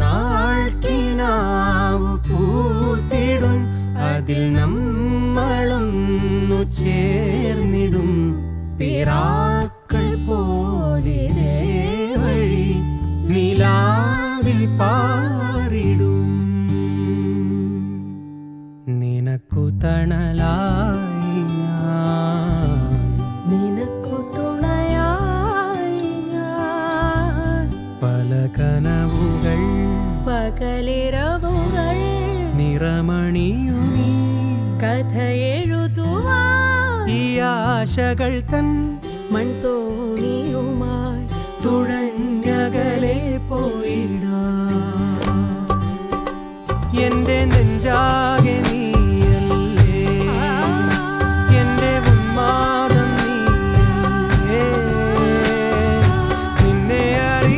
നാൾ കിനാവു പൂത്തിടും അതിൽ നമ്മളൊന്നു ചേർന്നിടും പിറാക്കൾ പോലെ വഴി നിലാവിൽ പാറിടും നിനക്കു തണലായി ഞാൻ നിനക്കു തുണയായി ഞാൻ പല കനവുകൾ പകലിരവുകൾ നിറമണിയുമീ കഥ എഴുതുവാൻ ഈ ആശകൾ തൻ മൺതോണിയുമായി തുഴഞ്ഞു